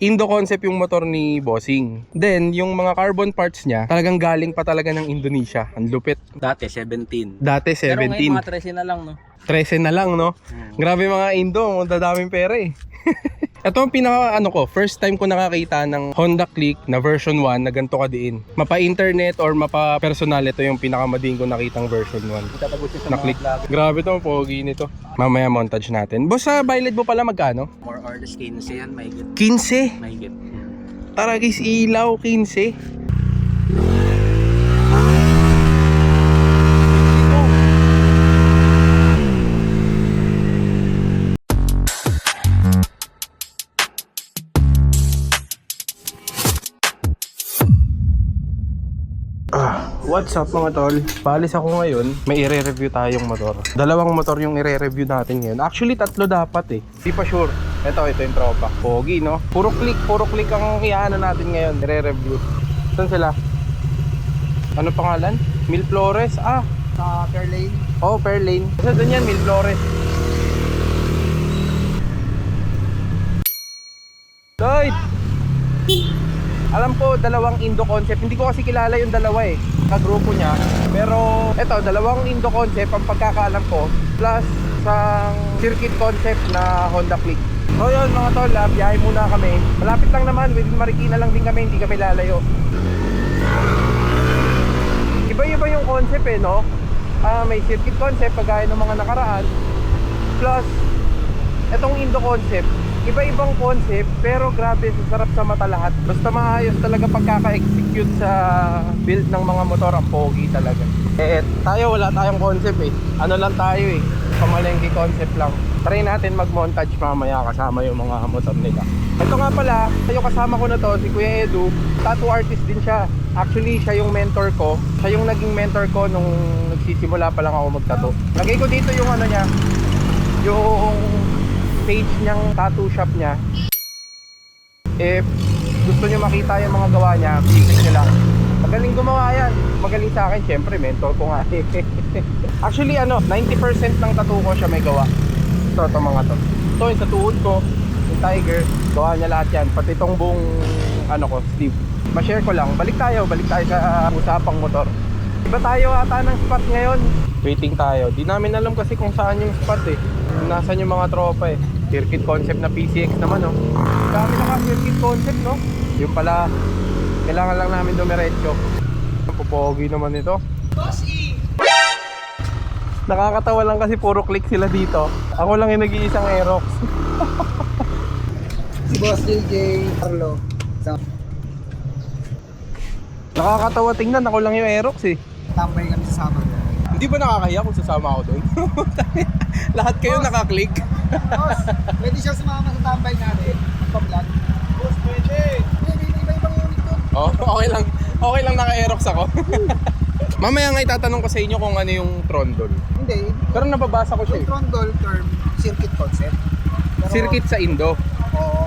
Indo concept yung motor ni Bossing. Then, yung mga carbon parts niya, talagang galing pa talaga ng Indonesia. Ang lupit. Dati 17. Dati 17. Pero ngayon mga 13 na lang, no? 13 na lang, no? Grabe mga Indo, ang dadaming pera eh. Ito ang pinaka first time ko nakakita ng Honda Click na version 1 na ganito kadiin. Mapa-internet or mapa-personal, ito yung pinakamading ko nakitang version 1. Itatagos siya sa Na mga click. vlog. Grabe to, pogi nito. Mamaya montage natin. Boss, sa Violet mo pala magkano? More or less 15 yan, mahigit. 15. Mahigit. Tara guys, ilaw 15. What's up mga tol? Paalis ako ngayon, may i-review tayong motor. Dalawang motor yung i-review natin ngayon. Actually, tatlo dapat eh. Di pa sure. Ito yung tropa. Pogi, no? Puro click ang iyaano natin ngayon, i-review. Saan sila? Ano pangalan? Mil Flores? Sa Fairlane. Oh, Fairlane. Saan doon yan? Mil Flores. Lloyd! Alam ko, dalawang Indo concept. Hindi ko kasi kilala yung dalawa eh. Kagrupo niya. Pero, eto, dalawang Indo concept ang pagkakaalam ko. Plus, isang circuit concept na Honda Click. So yun mga tol, biyahe muna kami. Malapit lang naman, within Marikina lang din kami, hindi kami lalayo. Iba-iba yung concept eh, no? May circuit concept, kagaya ng mga nakaraan. Plus, etong Indo concept, iba-ibang concept, pero grabe, sarap sa mata lahat. Basta maayos talaga pagkaka-execute sa build ng mga motor, ang pogi talaga. Tayo wala tayong concept eh. Ano lang tayo eh, pamalengke concept lang. Try natin mag-montage mamaya kasama yung mga motor nila. Ito nga pala, yung kasama ko na to, si Kuya Edu, tattoo artist din siya. Actually, siya yung mentor ko. Siya yung naging mentor ko nung nagsisimula pa lang ako mag-tattoo. Lagay ko dito yung ano niya, yung page niyang tattoo shop niya. If gusto niyo makita yung mga gawa niya, visit niyo lang. Magaling gumawa yan. Magaling sa akin, syempre mentor ko nga. Actually 90% ng tattoo ko siya may gawa. Ito mga to. Ito yung sa tuhod ko, yung tiger, gawa niya lahat yan. Pati itong buong sleeve. Ma-share ko lang. Balik tayo sa usapang motor. Iba tayo ata ng spot ngayon. Waiting tayo. Di namin alam kasi kung saan yung spot eh. Nasaan yung mga tropa eh. Circuit concept na PCX naman, no? Dami naka-circuit concept, no? Yung pala, kailangan lang namin dumiretso. Pupogi naman ito. Nakakatawa lang kasi puro click sila dito. Ako lang yung nag-iisang Aerox. Si Boss JJ Carlo. Nakakatawa tingnan, ako lang yung Aerox eh. Tambay kami sa Sabado. Hindi ba nakakahiya kung sasama ako doon? Lahat kayo nakaklik. Boss, pwede siya sumama sa tambay natin. Pa-vlog. Boss, pwede. Iba-ibang unit doon. Oh, okay lang naka-Aerox ako. Mamaya nga itatanong ko sa inyo kung ano yung trondol. Hindi. Pero nababasa ko siya Yung eh. trondol term, circuit concept. Pero, Circuit sa Indo. Oo.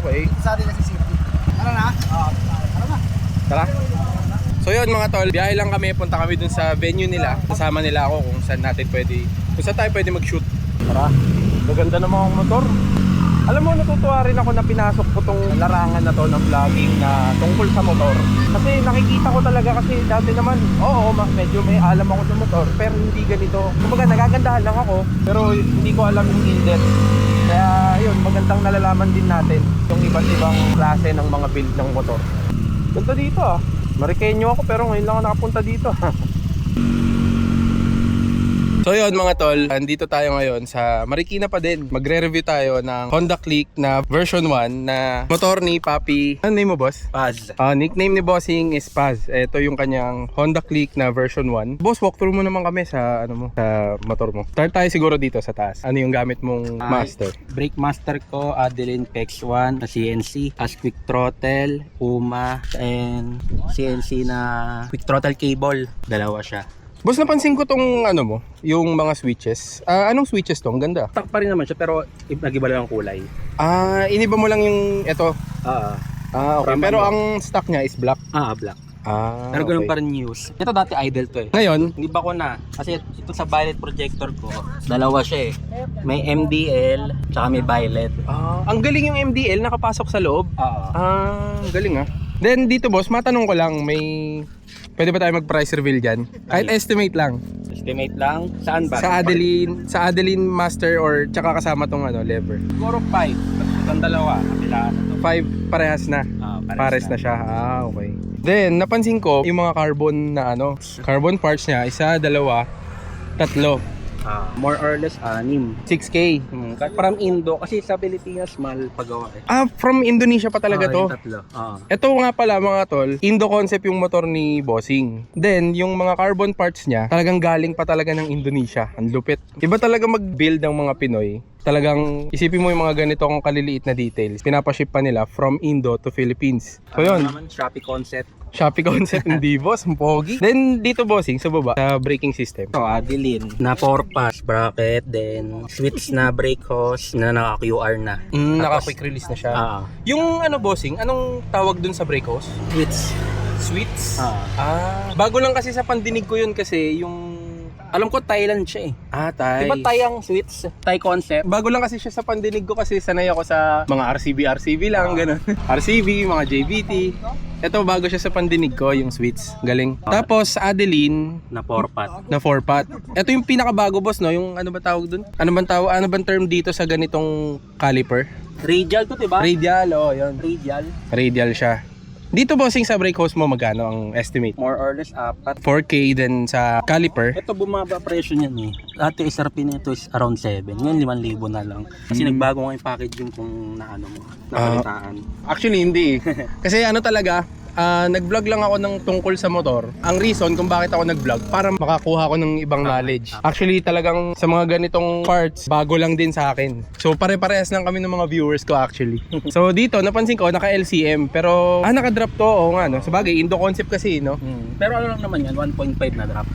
Okay. Dito sa atin kasi circuit. Tara na. Tara na. Tara. So yun mga tol, biyahe lang kami, punta kami dun sa venue nila. Kasama nila ako kung saan tayo pwede mag-shoot. Tara. Maganda ng mga motor. Alam mo, natutuwa rin ako na pinasok ko tong larangan na to ng vlogging na tungkol sa motor. Kasi nakikita ko talaga kasi dati naman, medyo may alam ako sa motor, pero hindi ganito. Kumbaga nagagandahan lang ako, pero hindi ko alam yung in-depth. Kaya yun, magandang nalalaman din natin yung iba't ibang klase ng mga build ng motor. Punta dito ah. Marikenyo ako pero ngayon lang ako nakapunta dito. So yun mga tol, andito tayo ngayon sa Marikina pa din. Magre-review tayo ng Honda Click na version 1 na motor ni Papi. Ano name mo, boss? Paz. Nickname ni Bossing is Paz. Ito yung kanyang Honda Click na version 1. Boss, walkthrough mo naman kami sa sa motor mo. Start tayo siguro dito sa taas. Ano yung gamit mong master? Brake master ko, Adeline PEX 1 na CNC. As quick throttle, UMA, and CNC na quick throttle cable. Dalawa siya. Boss, napansin ko tong yung mga switches. Anong switches to? Ang ganda. Stock pa rin naman siya pero nag-iba lang ang kulay. Iniba mo lang yung ito. Ah, Okay. From Pero ano? ang stock niya is black. black. Ah, Pero ganun pa rin news. Ito dati idle to eh. Ngayon, Hindi ba ko na? Kasi ito sa violet projector ko, dalawa siya eh. May MDL, tsaka may violet. ang galing yung MDL nakapasok sa loob. Oo. Ang galing ah. Then dito boss, matanong ko lang, pwede ba tayo mag-price reveal dyan? Kahit estimate lang. Estimate lang. Saan ba? Sa Adeline Master or tsaka kasama tong lever. Siguro 5. Itong dalawa. Kapilaan na to. 5 parehas na. Pares na siya. Okay. Then napansin ko yung mga carbon na carbon parts niya, 1, 2, 3. More or less 6. 6K. Kahit from Indo, kasi sa Pilipinas, mahal pagawa eh. From Indonesia pa talaga to. Yung tatlo. Ito nga pala mga tol, Indo concept yung motor ni Bossing. Then, yung mga carbon parts niya, talagang galing pa talaga ng Indonesia. Ang lupit. Iba talaga mag-build ng mga Pinoy. Talagang isipin mo yung mga ganitong kaliliit na details. Pinapaship pa nila from Indo to Philippines. So yun, Naman, Shopee concept. Shopee concept hindi boss, ang pogi. Then dito Bossing, sa baba, sa braking system. Ito, Adeline. Na 4-pass bracket, then switch na brake hose na naka-QR na. Naka-quick release na siya. Yung Bossing, anong tawag dun sa brake hose? Switch. Switch? Bago lang kasi sa pandinig ko yun kasi yung... Alam ko Thailand siya eh. Thai. Diba Thai ang switch? Thai concept? Bago lang kasi siya sa pandinig ko kasi sanay ako sa mga RCB lang, ganun. RCB, mga JBT. Ito bago siya sa pandinig ko, yung switch. Galing. Tapos Adeline Na 4-pot. na 4-pot. Ito yung pinakabago boss, no? Yung ano ba tawag dun? Ano bang term dito sa ganitong caliper? Radial to, diba? Radial, yun. Radial. Radial siya. Dito Bossing sa brake hose mo magkano ang estimate? More or less 4. 4K then sa caliper. Ito bumaba presyo niyan eh. Dati SRP nito is around 7. Ngayon 5,000 na lang. Kasi nagbago nga yung packaging kung nakalitaan. Actually hindi eh. Kasi talaga, nag-vlog lang ako ng tungkol sa motor. Ang reason kung bakit ako nag-vlog, para makakuha ako ng ibang knowledge. Actually talagang sa mga ganitong parts, bago lang din sa akin. So pare-parehas lang kami ng mga viewers ko actually. So dito, napansin ko, naka-LCM. Pero, naka-drop to. Oo nga, no? Sabagay, Indo concept kasi, no? Pero ano lang naman yan, 1.5 na drop.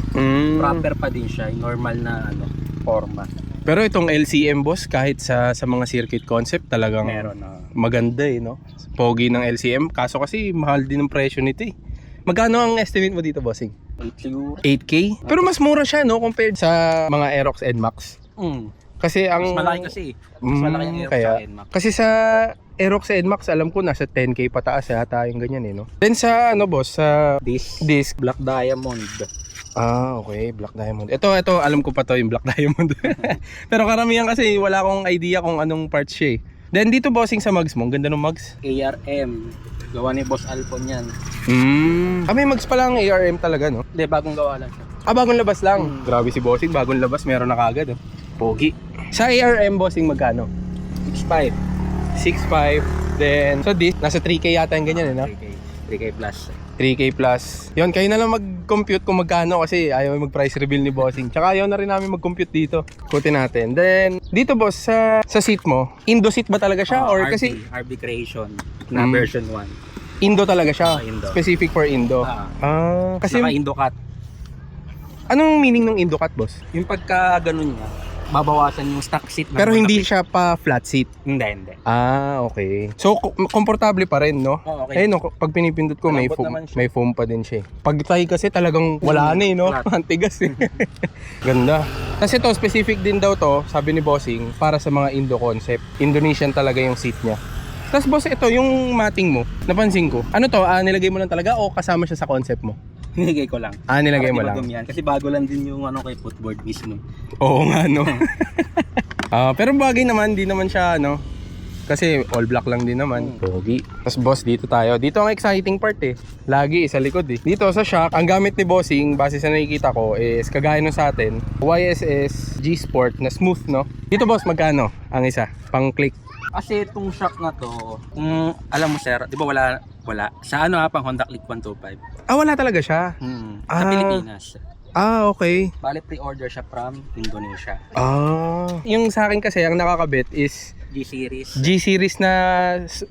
Proper pa din siya, yung normal na forma. Pero itong LCM boss, kahit sa mga circuit concept, talagang Meron maganda eh, no? Pogi ng LCM. Kaso kasi, mahal din ang presyo nito eh. Magkano ang estimate mo dito, Bossing? 8K? Pero mas mura siya, no? Compared sa mga Aerox NMAX. Kasi ang... Mas malaki kasi. Mas malaki ang Aerox sa NMAX. Kasi sa Aerox NMAX, alam ko nasa 10K pataas yata yung ganyan eh, no? Then sa boss, sa disc. Black Diamond. Okay, Black Diamond. Ito, alam ko pa to yung Black Diamond. Pero karamihan kasi wala akong idea kung anong parts siya eh. Then dito Bossing sa mugs mo, ang ganda ng mugs. ARM. Gawa ni Boss Alpon yan. May mugs pala ang ARM talaga, no? Hindi, bagong gawa lang siya. Bagong labas lang. Grabe si Bossing, bagong labas, meron na kagad. Pogi. Sa ARM Bossing magkano? 6.5. 6.5. Then, so this, nasa 3K yata yung ganyan, no? 3K plus. 3K plus. Yun, kayo na lang mag-compute kung magkano kasi ayaw mag-price reveal ni Bossing. Tsaka ayaw na rin namin mag-compute dito. Kutin natin. Then, dito boss, sa seat mo, Indo seat ba talaga siya? Or kasi RB Creation na version 1. Indo talaga siya? Indo. Specific for Indo? Kasi Naka Indo cut. anong meaning ng Indo cut, boss? Yung pagka ganun niya, babawasan yung stock seat. Pero hindi siya pa flat seat? Hindi. Okay. So, komportable pa rin, no? Okay. No, pag pinipindot ko, may Malambot naman siya. foam pa din siya. Pag tayo kasi talagang wala na no? Flat. Ang tigas eh. Ganda. Kasi to, specific din daw to, sabi ni Bossing, para sa mga Indo concept. Indonesian talaga yung seat niya. Tapos boss, ito, yung matting mo, napansin ko. Ano to, nilagay mo lang talaga o kasama siya sa concept mo? Nilagay ko lang. Nilagay mo Para lang. di madumi yan. Kasi bago lang din yung kay footboard mismo. Oo nga, no? Pero bagay naman, di naman siya, kasi all black lang din naman. Pogi. Tapos boss, dito tayo. Dito ang exciting part eh. Lagi sa likod eh. Dito sa shock, ang gamit ni Bossing, base sa nakikita ko, is kagaya nung sa atin, YSS G Sport na smooth, no? Dito boss, magkano ang isa? Pang click. Kasi itong shock na to, alam mo sir, di ba wala. Sa pang Honda Click 125. Wala talaga siya. Sa Pilipinas. Okay. Bale pre-order siya from Indonesia. Yung sa akin kasi, ang nakakabit is G-Series. G-Series na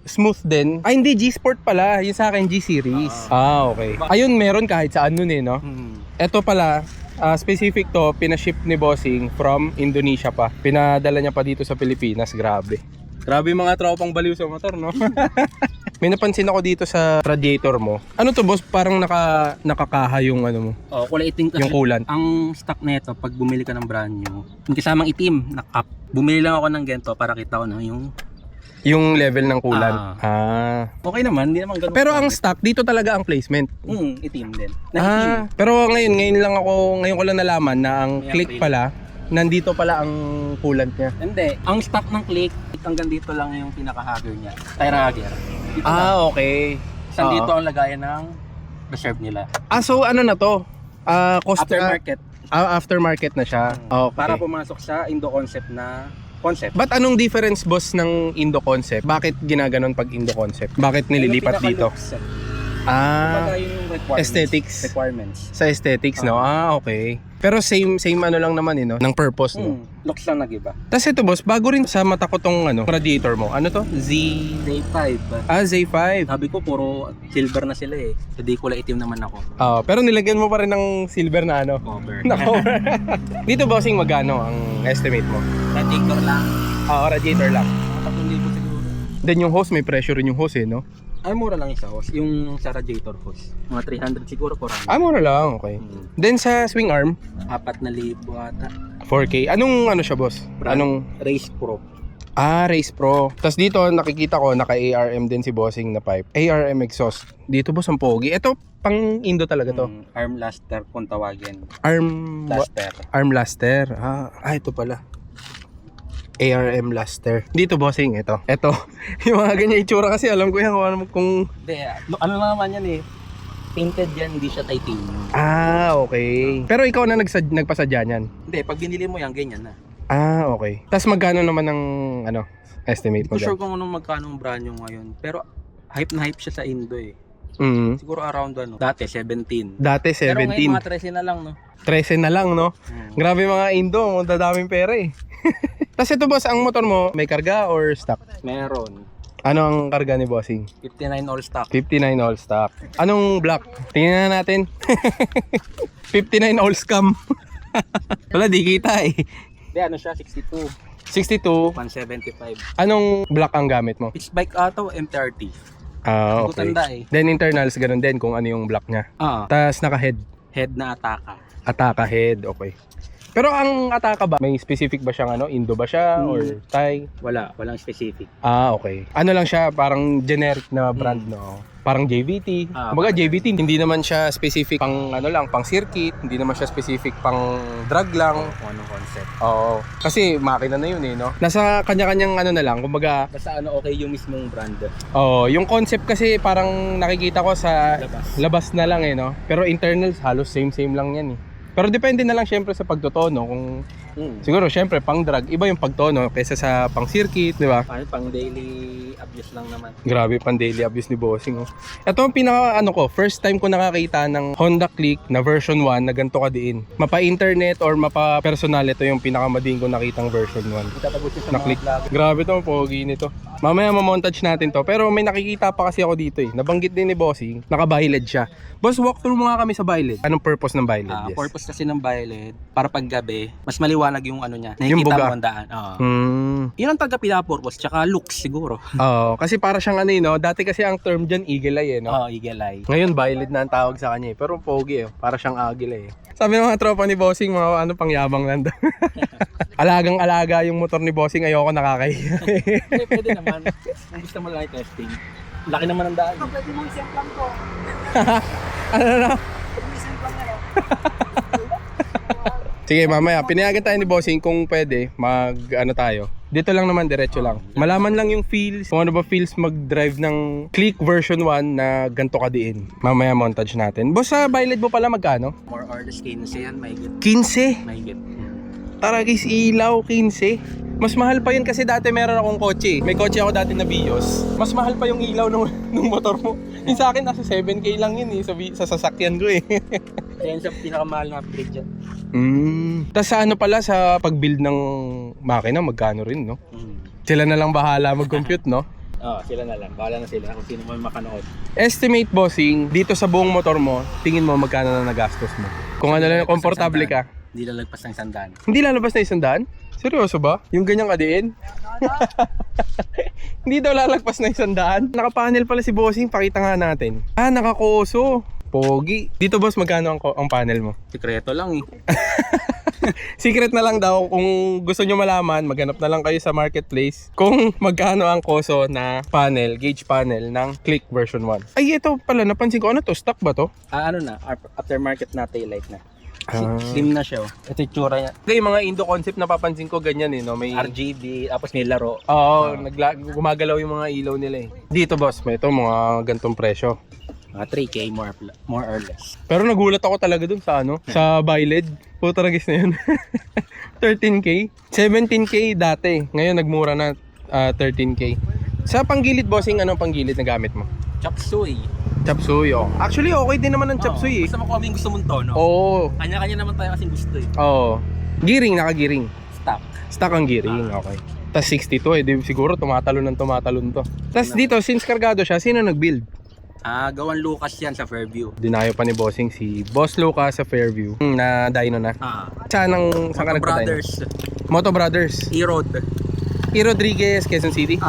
smooth din. Hindi, G-Sport pala. Yung sa akin, G-Series. Okay. Ayun, meron kahit saan nun eh, no? Ito pala, specific to, pinaship ni Bossing from Indonesia pa. Pinadala niya pa dito sa Pilipinas. Grabe. Grabe mga tropang baliw sa motor, no? May napansin ako dito sa radiator mo. Ano to boss? Parang nakakaha yung ano mo, Oh, kulay itim kasi. yung coolant. Ang stock nito pag bumili ka ng brand new, yung kasamang itim na cup. Bumili lang ako ng ganito para kita ko na Yung level ng coolant. okay naman, hindi naman ganun. Pero ang stock, dito talaga ang placement. itim din. Na itim. Pero ngayon ko lang nalaman na ang May click April. pala, nandito pala ang coolant niya. Hindi, ang stock ng click hanggang dito lang yung pinaka-hugger niya. Tire hugger. Dito lang. Okay. Saan dito ang lagayan ng reserve nila. So ano na to? Cost Aftermarket. Aftermarket na siya. Okay. Para pumasok sa Indo Concept na concept. But anong difference boss ng Indo Concept? Bakit ginaganon pag Indo Concept? Bakit nililipat dito? Kumbaga yun yung requirements. Requirements. Sa aesthetics, no? Okay. Pero same ano lang naman no? Ng purpose, no? Looks lang nag-iba. Tapos ito boss, bago rin sa mata ko tong radiator mo. Ano to? Z5. Z5. Sabi ko puro silver na sila eh. Hindi kulay itim naman ako. Pero nilagyan mo pa rin ng silver na Cover. na cover. Dito bossing magkano ang estimate mo? Radiator lang. Radiator lang. 3,000 siguro. Then yung hose, may pressure rin yung hose no? Ay, mura lang isa hose. Yung sa radiator hose. Mga 300 siguro, 400. Mura lang, okay. Then sa swing arm, 4,000 ata. 4K. Anong siya boss? Anong Race Pro. Race Pro. Tapos dito nakikita ko naka ARM din si bossing na pipe. ARM exhaust. Dito boss ang pogi. Ito pang Indo talaga to. Arm laster kung tawagin. Arm laster. Ito pala. ARM laster. Dito bossing ito. Yung mga ganyan itsura kasi alam ko yan kung Hindi, ano lang naman yan eh. Painted yan, hindi siya titanium. Okay. Pero ikaw na nagpasadya niyan. Hindi, pag binili mo yan, ganyan na. Okay. Tapos magkano naman ang estimate mo Hindi ko sure dyan? kung anong magkano ang brand new ngayon. Pero hype na hype siya sa Indo eh. Siguro around dati 17. Dati 17. Pero ngayon mga 13 na lang no. 13 na lang, no? Grabe mga Indo, dadaming pera eh. Tapos ito boss, ang motor mo, may karga or stock? Meron. Ano ang karga ni bossing? 59 all stock. 59 all stock. Anong block? Tingnan na natin. 59 all scam. Wala, di kita eh. Hindi, ano siya, 62. 62. 175. Anong block ang gamit mo? Pitch bike auto, MTRT. Okay. Tanda eh. Then internals, ganun din kung ano yung block niya. Tapos naka-head. Head na ataka. Ataka head, okay. Pero ang Ataka ba, may specific ba siyang Indo ba siya or Thai? Walang specific. Okay. Ano lang siya, parang generic na brand, no? Parang JVT. Kumbaga JVT, hindi naman siya specific pang pang circuit, hindi naman siya specific pang drag lang. Kung anong concept. Oo. Kasi makina na yun no? Nasa kanya-kanyang na lang, kumbaga. Basta okay yung mismong brand. Yung concept kasi parang nakikita ko sa labas na lang no? Pero internals halos same lang yan Pero depende na lang syempre sa pagtotono kung siguro syempre pang drag iba yung pagtono kaysa sa pang circuit, di ba? Pang daily abuse lang naman. Grabe pang daily abuse ni bossing. Ito ang pinaka first time ko nakakita ng Honda Click na version 1 na ganito kadiin. Mapa-internet or mapa-personal, ito yung pinakamading ko nakitang version 1. Itatagos siya sa Na mga click. vlog. Grabe to, pogi nito. Mamaya mamontage natin to. Pero may nakikita pa kasi ako dito Nabanggit din ni bossing, naka-biled siya. Boss, walk through mo nga kami sa biled. Anong purpose ng biled? Purpose kasi ng biled, para pag gabi, mas maliwanag yung niya. Yung Nakikita buga. mo ang daan. Yun ang pinaka-purpose, tsaka looks siguro. Kasi para siyang dati kasi ang term dyan, eagle eye no? Eagle eye. Ngayon, biled na ang tawag sa kanya Pero pogi para siyang agile Sabi ng mga tropa ni bossing, mga pangyabang lang daw. Alagang-alaga yung motor ni bossing, ayoko nakakahiya. Pwede naman. Kung gusto mo lang i-testing. Laki naman ang daan. Pwede mo isang plan ko. Ano na? Isang plan na Sige, mamaya, pinayagan tayo ni bossing kung pwede, tayo. Dito lang naman, diretso lang. Malaman lang yung feels, kung ano ba feels mag-drive ng Click version 1 na ganito kadiin. Mamaya montage natin. Boss, sa biled mo pala magkano? More or less 15 yan, mahigit. 15? Mahigit. Taragis ilaw, 15. Mas mahal pa yun kasi dati meron akong kotse. May kotse ako dati na Vios. Mas mahal pa yung ilaw ng motor mo. Yung sa akin, nasa 7K lang yun sa sasakyan ko Yan sa pinakamahal na upgrade dyan. Tapos sa pala, sa pag-build ng makina, magkano rin, no? Sila na lang bahala mag-compute, no? Sila na lang. Bahala na sila kung sino man makanood. Estimate bossing, dito sa buong motor mo, tingin mo magkano na nagastos mo? Kung lang, komportable ka. Hindi lalagpas ng 100. Hindi lalabas na 100? Seryoso ba? Yung ganyang kadiin? Hindi daw lalagpas na 100. Naka-panel pala si bossing, pakita nga natin. Ah, naka-koso. Pogi. Dito boss, magkano ang panel mo? Sikreto lang eh. Secret na lang daw, kung gusto nyo malaman, maghanap na lang kayo sa marketplace kung magkano ang koso na panel, gauge panel ng Click version 1. Ay, ito pala, napansin ko, ano to? Stock ba to? Ano na, aftermarket na taillight na. Ah. Slim na siya oh. Ito yung tsura niya. Okay, mga Indo concept napapansin ko ganyan eh, no? May RGB, tapos may laro. Oo, gumagalaw yung mga ilaw nila eh. Dito boss, may ito mga gantong presyo. Mga 3K more or less. Pero nagulat ako talaga dun sa ano, sa Biled. Puta ragis na yun. 13K. 17K dati. Ngayon nagmura na 13K. Sa panggilid bossing, anong panggilid na gamit mo? Chop suey. Chop suey, oh. Actually, okay din naman ang chop suey eh. Basta makuha mo yung gusto mong tono. Oo. Kanya-kanya naman tayo kasing gusto eh. Oo. Gearing, naka-gearing. Stock. Stock ang gearing, okay. Tapos 62 eh, di, siguro tumatalon to. Tapos dito, since kargado siya, sino nag-build? Gawan Lucas yan sa Fairview. Dinayo pa ni bossing si Boss Lucas sa Fairview na dyno na. Saan ka nagpa-dyno? Brothers. Moto Brothers. E-Road. E. Rodriguez, Quezon City.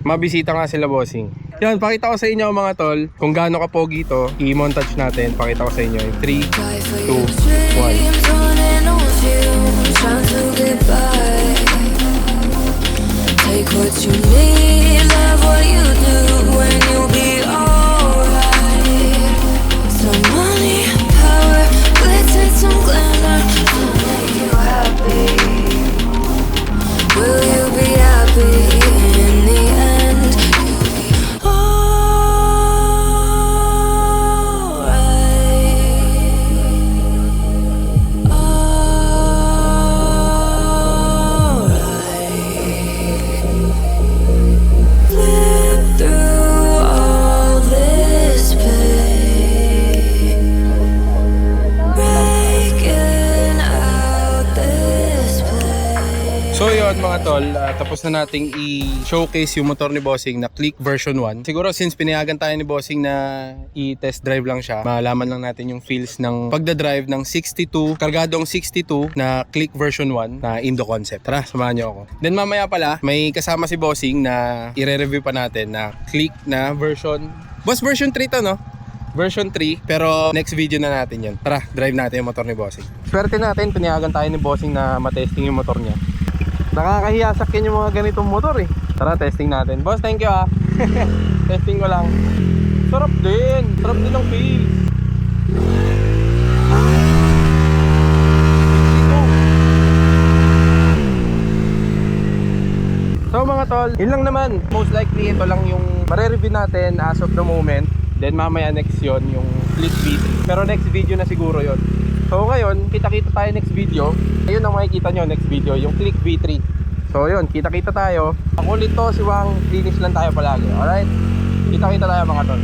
Mabisita nga sila bossing. Yan, pakita ko sa inyo mga tol kung gaano ka pogi to. I-montage natin. Pakita ko sa inyo in 3, 2, 1. Take what you need, love what you do, when you'll be alright. Some money, power, glitz and some glamour to make you happy. Will you be happy in the end? So yun mga tol, tapos na nating i-showcase yung motor ni Bossing na Click version 1. Siguro since pinayagan tayo ni Bossing na i-test drive lang siya, malaman lang natin yung feels ng pagdadrive ng 62, kargadong 62 na Click version 1 na Indo concept. Tara, samahan niyo ako. Then mamaya pala, may kasama si Bossing na i-review pa natin na Click na version. Boss, version 3 to, no? Version 3, pero next video na natin yan. Tara, drive natin yung motor ni Bossing. Swerte natin, pinayagan tayo ni Bossing na matesting yung motor niya. Nakakahiya sakyan yung mga ganitong motor eh. Tara, testing natin. Boss, thank you ah. Testing ko lang. Sarap din ang feel. So mga tol, yun lang naman. Most likely ito lang yung mare-review natin as of the moment. Then mamaya next yon yung Click V3. Pero next video na siguro yon. So ngayon, kita-kita tayo next video. Ayun ang makikita nyo next video, yung Click V3. So yun, kita-kita tayo. Ako ulit to, si Wang, finish lang tayo palagi. Alright? Kita-kita tayo mga tol.